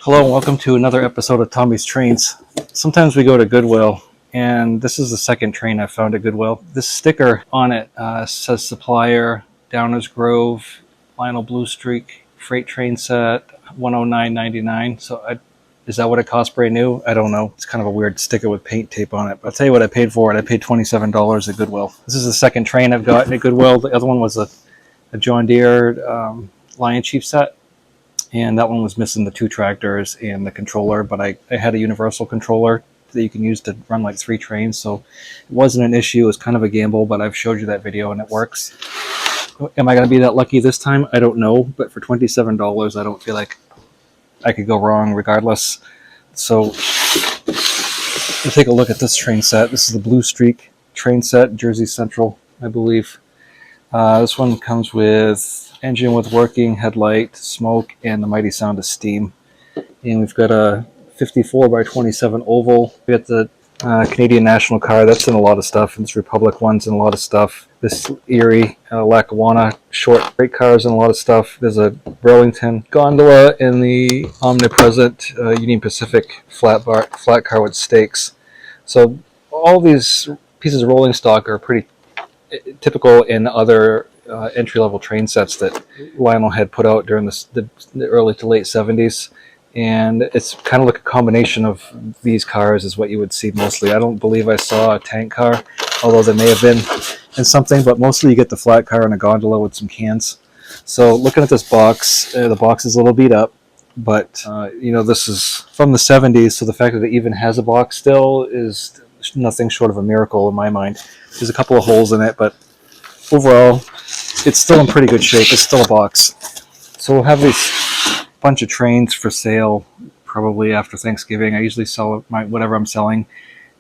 Hello and welcome to another episode of Tommy's Trains. Sometimes we go to Goodwill, and this is the second train I found at Goodwill. This sticker on it says supplier, Downers Grove, Lionel Blue Streak, freight train set, $109.99. So is that what it costs brand new? I don't know. It's kind of a weird sticker with paint tape on it. But I'll tell you what I paid for it. I paid $27 at Goodwill. This is the second train I've got at Goodwill. The other one was a John Deere Lion Chief set. And that one was missing the two tractors and the controller, but I had a universal controller that you can use to run like 3 trains, so it wasn't an issue. It was kind of a gamble, but I've showed you that video and it works. Am I going to be that lucky this time? I don't know, but for $27, I don't feel like I could go wrong regardless. So we'll take a look at this train set. This is the Blue Streak train set, Jersey Central, I believe. This one comes with engine with working headlight, smoke, and the mighty sound of steam. And we've got a 54 by 27 oval. We got the Canadian National car. That's in a lot of stuff. And this Republic one's in a lot of stuff. This Erie Lackawanna short freight cars in a lot of stuff. There's a Burlington gondola in the omnipresent Union Pacific flat car with stakes. So all these pieces of rolling stock are pretty typical in other entry-level train sets that Lionel had put out during the early to late 70s. And it's kind of like a combination of these cars is what you would see mostly. I don't believe I saw a tank car, although there may have been in something, but mostly you get the flat car and a gondola with some cans. So looking at this box, the box is a little beat up, but this is from the 70s, so the fact that it even has a box still is nothing short of a miracle in my mind. There's a couple of holes in it, but overall, it's still in pretty good shape. It's still a box. So we'll have this bunch of trains for sale probably after Thanksgiving. I usually sell whatever I'm selling.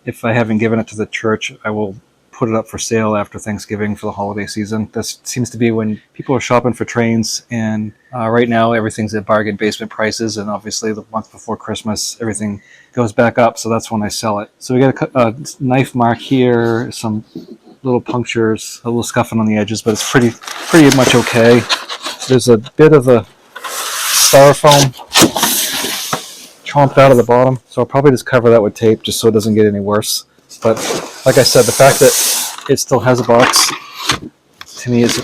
If I haven't given it to the church, I will put it up for sale after Thanksgiving for the holiday season. This seems to be when people are shopping for trains, and right now everything's at bargain basement prices, and obviously the month before Christmas everything goes back up, so that's when I sell it. So we got a knife mark here, some little punctures, a little scuffing on the edges, but it's pretty much okay. There's a bit of the styrofoam chomped out of the bottom, so I'll probably just cover that with tape just so it doesn't get any worse. But like I said, the fact that it still has a box to me is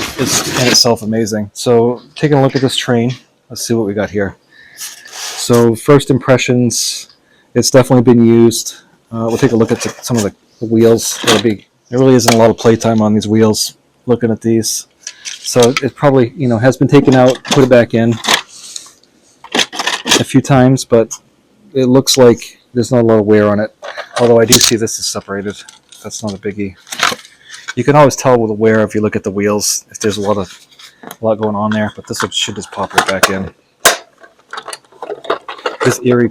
in itself amazing. So taking a look at this train, let's see what we got here. So first impressions, it's definitely been used. We'll take a look at some of the wheels. There really isn't a lot of playtime on these wheels looking at these. So it probably, has been taken out, put it back in a few times, but it looks like there's not a lot of wear on it. Although I do see this is separated. That's not a biggie. You can always tell with the wear if you look at the wheels, if there's a lot going on there, but this should just pop right back in. This Erie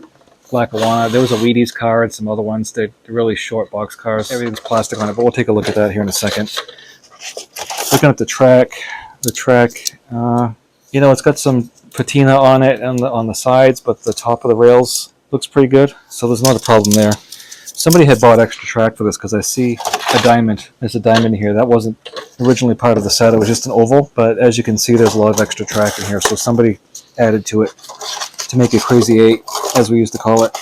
Lackawanna, there was a Wheaties car and some other ones. They're really short box cars. Everything's plastic on it, but we'll take a look at that here in a second. Looking at the track, it's got some patina on it on the sides, but the top of the rails looks pretty good, so there's not a problem there. Somebody had bought extra track for this because I see a diamond. There's a diamond here. That wasn't originally part of the set. It was just an oval, but as you can see, there's a lot of extra track in here, so somebody added to it to make it Crazy 8, as we used to call it.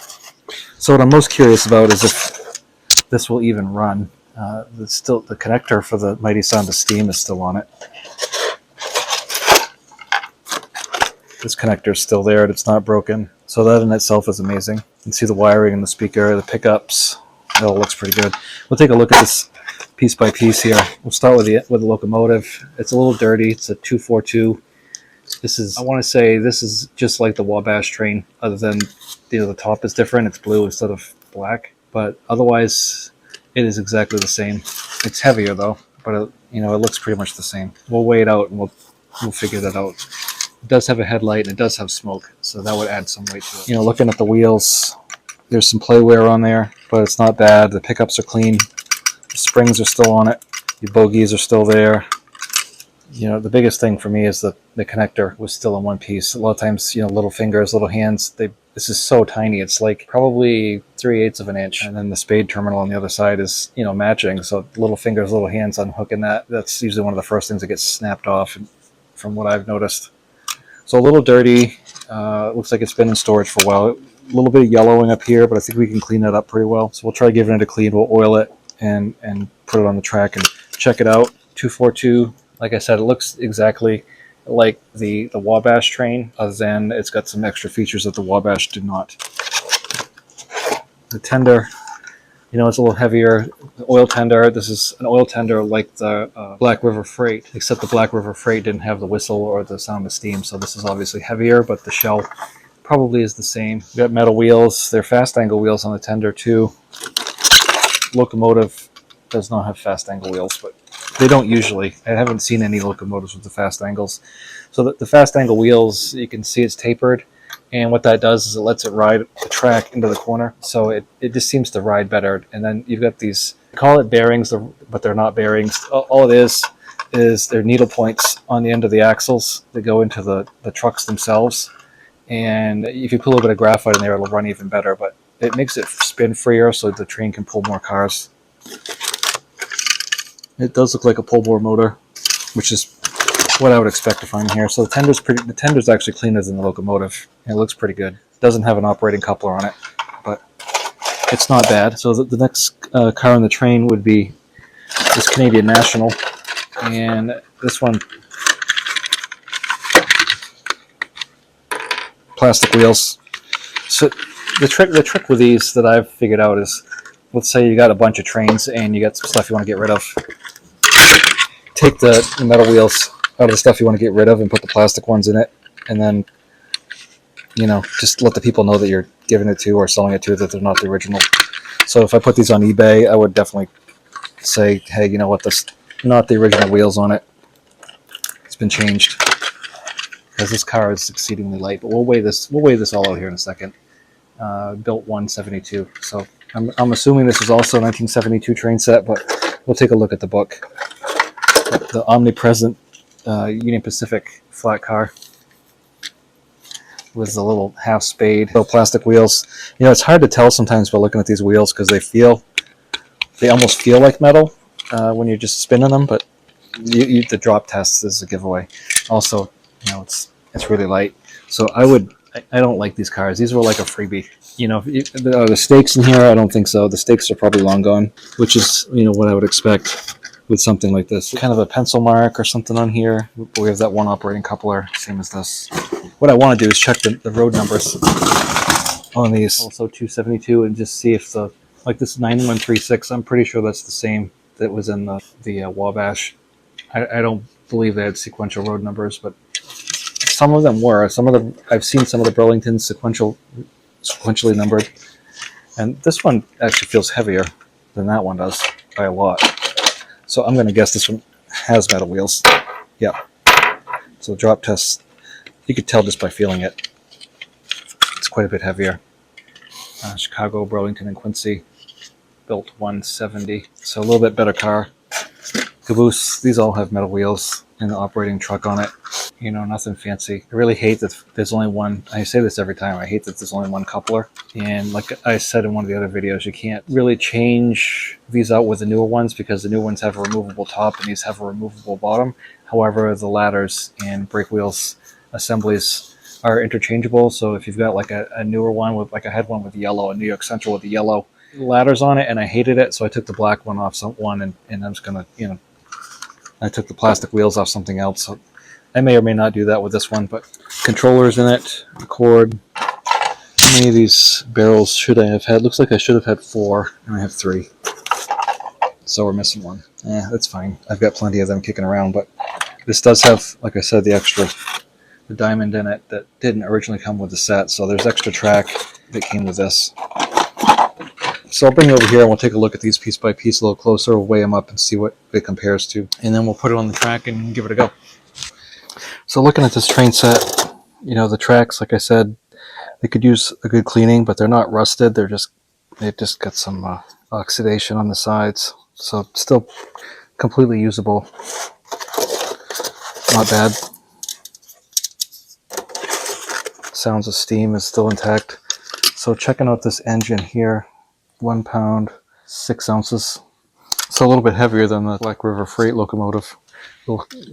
So what I'm most curious about is if this will even run. The connector for the mighty sound of steam is still on it. This connector is still there and it's not broken. So that in itself is amazing. You can see the wiring and the speaker, the pickups. It all looks pretty good. We'll take a look at this piece by piece here. We'll start with the locomotive. It's a little dirty. It's a 242. I want to say this is just like the Wabash train, other than the top is different. It's blue instead of black. But otherwise, it is exactly the same. It's heavier though, but it looks pretty much the same. We'll weigh it out and we'll figure that out. It does have a headlight and it does have smoke, so that would add some weight to it. Looking at the wheels, there's some play wear on there, but it's not bad. The pickups are clean. The springs are still on it. The bogies are still there. The biggest thing for me is the connector was still in one piece. A lot of times, little fingers, little hands, this is so tiny. It's like probably 3/8 of an inch. And then the spade terminal on the other side is, matching. So little fingers, little hands unhooking that's usually one of the first things that gets snapped off from what I've noticed. So a little dirty. Looks like it's been in storage for a while. A little bit of yellowing up here, but I think we can clean that up pretty well. So we'll try giving it a clean. We'll oil it and put it on the track and check it out. 242. Like I said, it looks exactly like the Wabash train, other than it's got some extra features that the Wabash did not. The tender, it's a little heavier. The oil tender, this is an oil tender like the Black River Freight, except the Black River Freight didn't have the whistle or the sound of steam, so this is obviously heavier, but the shell probably is the same. We got metal wheels. They're fast angle wheels on the tender too. Locomotive does not have fast angle wheels, but they don't usually. I haven't seen any locomotives with the fast angles. So the fast angle wheels, you can see it's tapered, and what that does is it lets it ride the track into the corner, so it just seems to ride better. And then you've got these, call it bearings, but they're not bearings. All it is they're needle points on the end of the axles that go into the trucks themselves. And if you put a little bit of graphite in there, it'll run even better, but it makes it spin freer so the train can pull more cars. It does look like a pull bore motor, which is what I would expect to find here. So the tender's actually cleaner than the Locomotive, and it looks pretty good. It doesn't have an operating coupler on it, but it's not bad. So the next car on the train would be this Canadian National, and this one, plastic wheels. So the trick with these that I've figured out is, let's say you got a bunch of trains and you got some stuff you want to get rid of. Take the metal wheels out of the stuff you want to get rid of and put the plastic ones in it, and then just let the people know that you're giving it to or selling it to that they're not the original. So if I put these on eBay, I would definitely say, hey, you know what, this not the original wheels on it. It's been changed. Because this car is exceedingly light, but we'll weigh this all out here in a second. Built 172, so I'm assuming this is also a 1972 train set, but we'll take a look at the book. The omnipresent Union Pacific flat car with the little half spade, little plastic wheels. It's hard to tell sometimes by looking at these wheels because they almost feel like metal when you're just spinning them, but the drop test is a giveaway. Also, it's really light, so I don't like these cars. These were like a freebie. Are the stakes in here? I don't think so. The stakes are probably long gone, which is what I would expect with something like this. Kind of a pencil mark or something on here. We have that one operating coupler, same as this. What I want to do is check the road numbers on these. Also 272, and just see if this 9136. I'm pretty sure that's the same that was in the Wabash. I don't believe they had sequential road numbers, but some of them were. I've seen some of the Burlingtons sequentially numbered, and this one actually feels heavier than that one does by a lot. So I'm going to guess this one has metal wheels. Yeah. So drop test, you could tell just by feeling it. It's quite a bit heavier. Chicago, Burlington, and Quincy, built 170. So a little bit better car. Caboose, these all have metal wheels and the operating truck on it. Nothing fancy. I really hate that there's only one. I say this every time. I hate that there's only one coupler. And like I said in one of the other videos, you can't really change these out with the newer ones because the new ones have a removable top and these have a removable bottom. However, the ladders and brake wheels assemblies are interchangeable. So if you've got like a newer one with, like I had one with yellow, a New York Central with the yellow ladders on it, and I hated it, so I took the black one off and I'm just gonna, I took the plastic wheels off something else. So I may or may not do that with this one, but controllers in it, the cord. How many of these barrels should I have had? Looks like I should have had 4, and I have 3. So we're missing one. That's fine. I've got plenty of them kicking around, but this does have, like I said, the diamond in it that didn't originally come with the set, so there's extra track that came with this. So I'll bring it over here and we'll take a look at these piece by piece a little closer. We'll weigh them up and see what it compares to, and then we'll put it on the track and give it a go. So looking at this train set, the tracks, like I said, they could use a good cleaning, but they're not rusted. They've just got some oxidation on the sides, so still completely usable. Not bad. Sounds of steam is still intact. So checking out this engine here, 1 pound, 6 ounces. So a little bit heavier than the Black River Freight locomotive.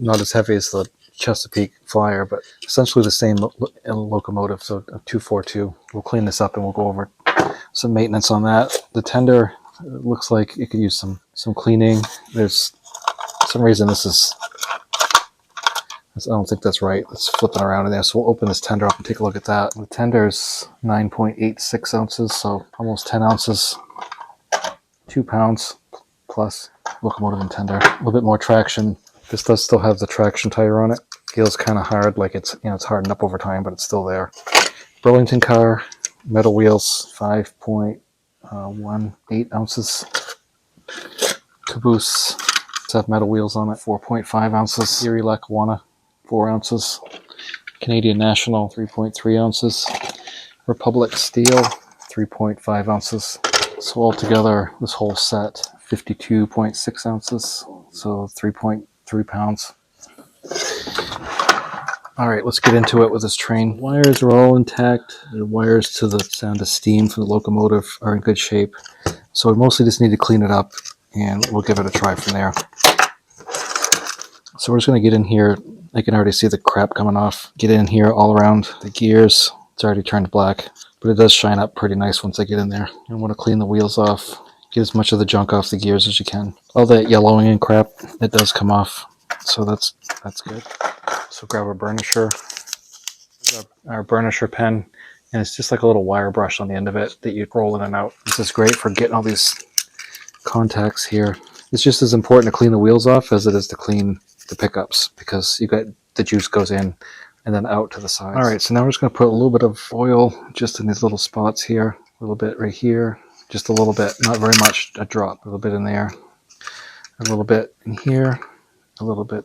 Not as heavy as the Chesapeake Flyer, but essentially the same locomotive, so a 242. We'll clean this up and we'll go over some maintenance on that. The tender looks like it could use some cleaning. There's some reason this is, I don't think that's right. It's flipping around in there. So we'll open this tender up and take a look at that. The tender's 9.86 ounces, so almost 10 ounces, 2 pounds plus locomotive and tender. A little bit more traction. This does still have the traction tire on it. Feels kind of hard, like it's, it's hardened up over time, but it's still there. Burlington car, metal wheels, 5.18 ounces. Caboose have metal wheels on it, 4.5 ounces. Erie Lackawanna, 4 ounces. Canadian National, 3.3 ounces. Republic Steel, 3.5 ounces. So altogether, this whole set, 52.6 ounces, so 3.3 pounds. All right, let's get into it with this train. Wires are all intact. The wires to the sound of steam from the locomotive are in good shape. So we mostly just need to clean it up, and we'll give it a try from there. So we're just going to get in here. I can already see the crap coming off. Get in here all around the gears. It's already turned black, but it does shine up pretty nice once I get in there. I want to clean the wheels off. Get as much of the junk off the gears as you can. All that yellowing and crap, it does come off. So that's good. So grab a burnisher, our burnisher pen, and it's just like a little wire brush on the end of it that you roll in and out. This is great for getting all these contacts here. It's just as important to clean the wheels off as it is to clean the pickups, because you got the juice goes in and then out to the sides. All right, so now we're just going to put a little bit of oil just in these little spots here, a little bit right here, just a little bit, not very much, a drop, a little bit in there, a little bit in here, a little bit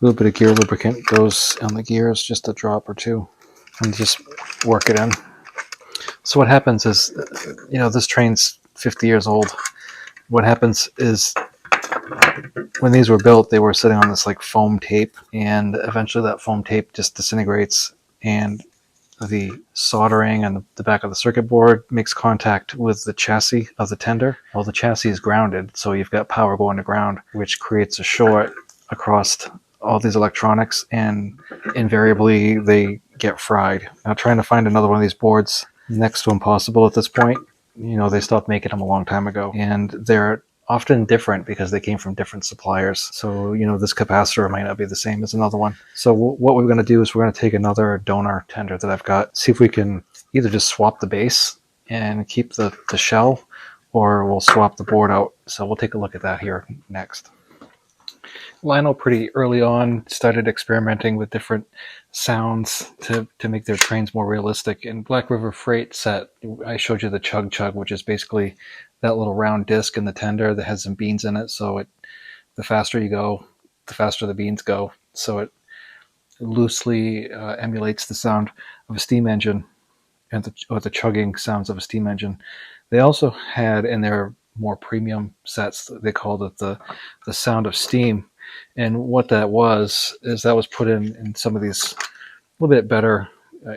of gear lubricant goes on the gears, just a drop or two, and just work it in. So what happens is, this train's 50 years old. What happens is, when these were built, they were sitting on this like foam tape, and eventually that foam tape just disintegrates, and the soldering and the back of the circuit board makes contact with the chassis of the tender. Well, the chassis is grounded, so you've got power going to ground, which creates a short across all these electronics, and invariably they get fried. Now, trying to find another one of these boards, next to impossible at this point. They stopped making them a long time ago, and they're often different because they came from different suppliers. So, this capacitor might not be the same as another one. So what we're going to do is we're going to take another donor tender that I've got, see if we can either just swap the base and keep the shell, or we'll swap the board out. So we'll take a look at that here next. Lionel pretty early on started experimenting with different sounds to make their trains more realistic. In Black River Freight set, I showed you the chug chug, which is basically that little round disc in the tender that has some beans in it. So the faster you go, the faster the beans go. So it loosely emulates the sound of a steam engine and the chugging sounds of a steam engine. They also had in their more premium sets, they called it the sound of steam. And what that was is that was put in some of these a little bit better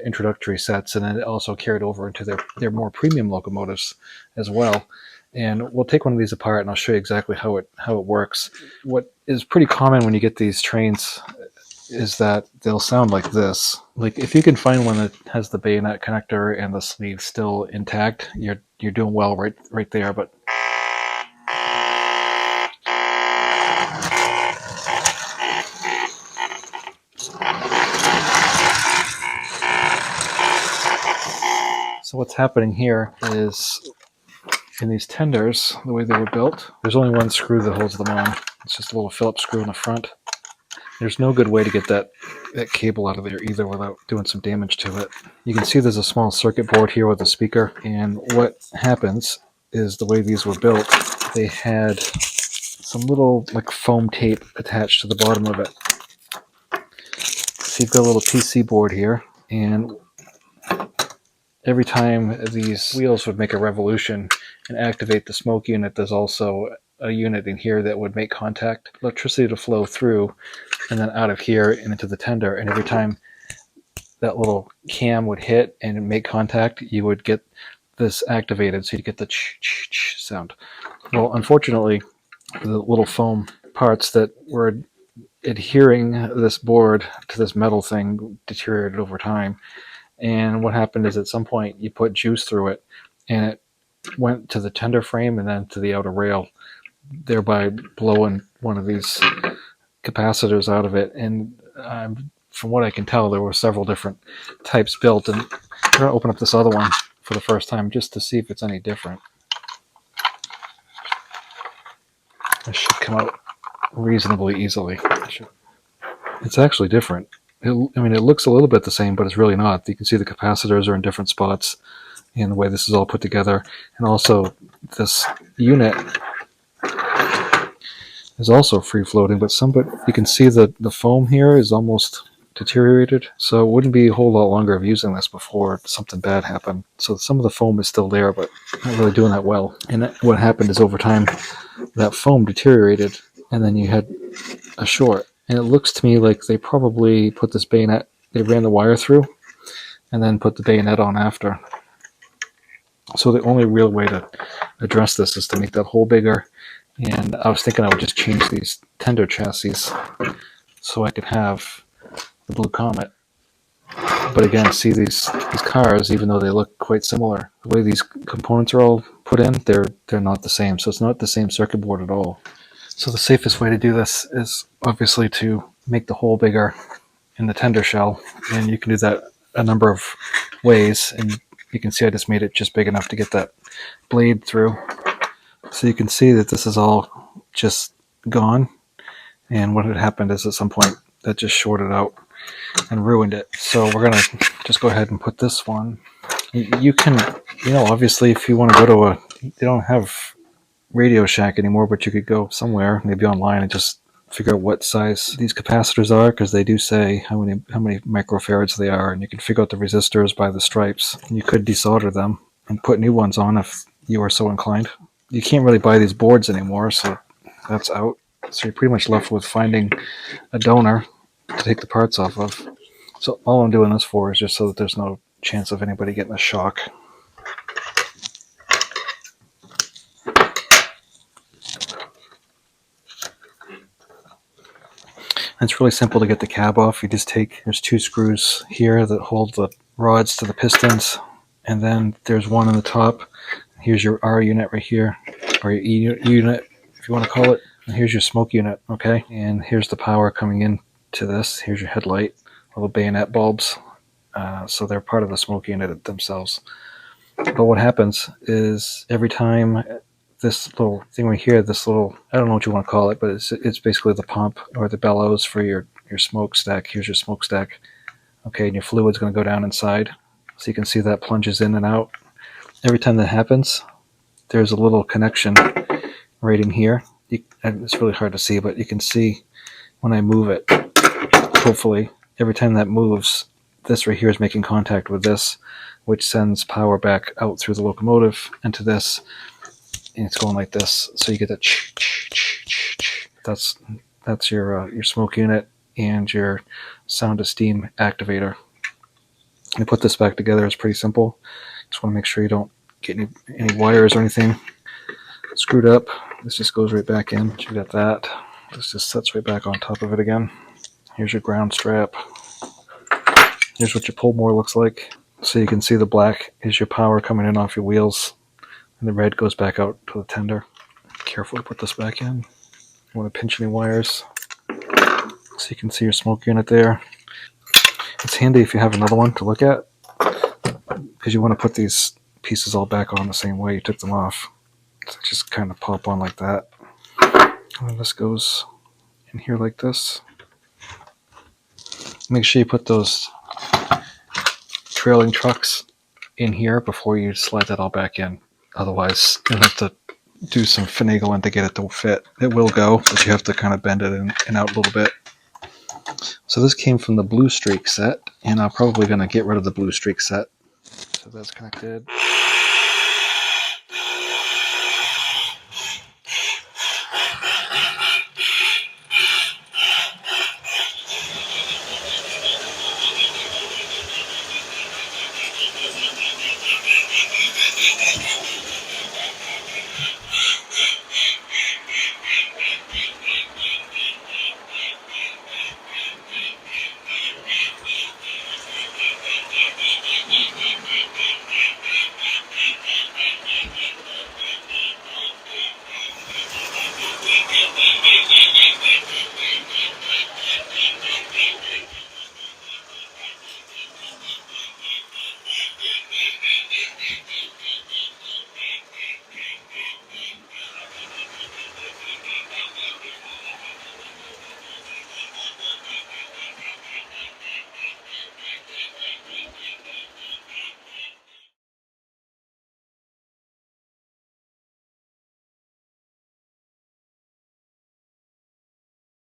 introductory sets, and then it also carried over into their more premium locomotives as well. And we'll take one of these apart, and I'll show you exactly how it works. What is pretty common when you get these trains is that they'll sound like this. Like, if you can find one that has the bayonet connector and the sleeve still intact, you're doing well right there. But so what's happening here is, in these tenders, the way they were built, there's only one screw that holds them on. It's just a little Phillips screw in the front. There's no good way to get that cable out of there either without doing some damage to it. You can see there's a small circuit board here with a speaker, and what happens is, the way these were built, they had some little like foam tape attached to the bottom of it. So you've got a little PC board here, and every time these wheels would make a revolution and activate the smoke unit, there's also a unit in here that would make contact, electricity to flow through, and then out of here and into the tender. And every time that little cam would hit and make contact, you would get this activated, so you get the ch-ch-ch sound. Well, unfortunately, the little foam parts that were adhering this board to this metal thing deteriorated over time. And what happened is at some point you put juice through it, and it went to the tender frame and then to the outer rail, thereby blowing one of these capacitors out of it. And from what I can tell, there were several different types built. And I'm going to open up this other one for the first time just to see if it's any different. This should come out reasonably easily. It's actually different. It looks a little bit the same, but it's really not. You can see the capacitors are in different spots and the way this is all put together. And also, this unit is also free-floating, but you can see that the foam here is almost deteriorated. So it wouldn't be a whole lot longer of using this before something bad happened. So some of the foam is still there, but not really doing that well. And what happened is over time, that foam deteriorated, and then you had a short. And it looks to me like they probably put this bayonet, they ran the wire through, and then put the bayonet on after. So the only real way to address this is to make that hole bigger. And I was thinking I would just change these tender chassis so I could have the Blue Comet. But again, see these cars, even though they look quite similar, the way these components are all put in, they're not the same. So it's not the same circuit board at all. So the safest way to do this is obviously to make the hole bigger in the tender shell. And you can do that a number of ways. And you can see I just made it just big enough to get that blade through. So you can see that this is all just gone. And what had happened is at some point that just shorted out and ruined it. So we're going to just go ahead and put this one. You can, obviously if you want to go to they don't have Radio Shack anymore, but you could go somewhere, maybe online, and just figure out what size these capacitors are, because they do say how many microfarads they are, and you can figure out the resistors by the stripes. And you could desolder them and put new ones on if you are so inclined. You can't really buy these boards anymore, so that's out. So you're pretty much left with finding a donor to take the parts off of. So all I'm doing this for is just so that there's no chance of anybody getting a shock. It's really simple to get the cab off. You just there's two screws here that hold the rods to the pistons, and then there's one on the top. Here's your R unit right here, or your E unit, if you want to call it. And here's your smoke unit, okay? And here's the power coming in to this. Here's your headlight, little bayonet bulbs. So they're part of the smoke unit themselves. But what happens is every time this little thing right here, this little, I don't know what you want to call it, but it's basically the pump or the bellows for your smokestack. Here's your smokestack. Okay, and your fluid's going to go down inside. So you can see that plunges in and out. Every time that happens, there's a little connection right in here. It's really hard to see, but you can see when I move it, hopefully, every time that moves, this right here is making contact with this, which sends power back out through the locomotive into this. And it's going like this, so you get that. That's your smoke unit and your sound of steam activator. And to put this back together is pretty simple. Just want to make sure you don't get any wires or anything screwed up. This just goes right back in. You got that. This just sets right back on top of it again. Here's your ground strap. Here's what your pull more looks like. So you can see the black is your power coming in off your wheels. And the red goes back out to the tender. Careful to put this back in. You want to pinch any wires. So you can see your smoke unit there. It's handy if you have another one to look at, because you want to put these pieces all back on the same way you took them off. So just kind of pop on like that. And this goes in here like this. Make sure you put those trailing trucks in here before you slide that all back in. Otherwise, you'll have to do some finagling to get it to fit. It will go, but you have to kind of bend it in and out a little bit. So this came from the Blue Streak set, and I'm probably going to get rid of the Blue Streak set. So that's connected.